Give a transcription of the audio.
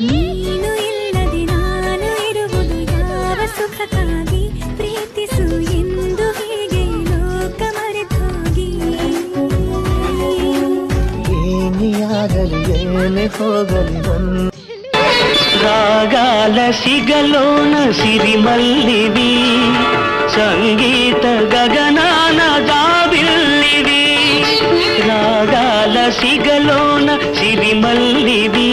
ನೀನು ಇಲ್ಲದೆ ನಾನು ಇರುವುದು ಯಾವ ಸುಖಕ್ಕಾಗಿ ಪ್ರೀತಿಸು ಎಂದು ಹೀಗೆ ಲೋಕ ಮರೆತೋಗಿ ಏನಿಯಾಗಲಿ ಏನೇ ಹೋಗಲಿ ರಾಗಾಲ ಸಿಗಲೋನ ಸಿರಿಮಲ್ಲಿವಿ ಸಂಗೀತ ಗಗನಾನ ಜಾಬಿಲ್ಲಿವಿ ರಾಗಾಲ ಸಿಗಲೋನ ಸಿರಿಮಲ್ಲಿವಿ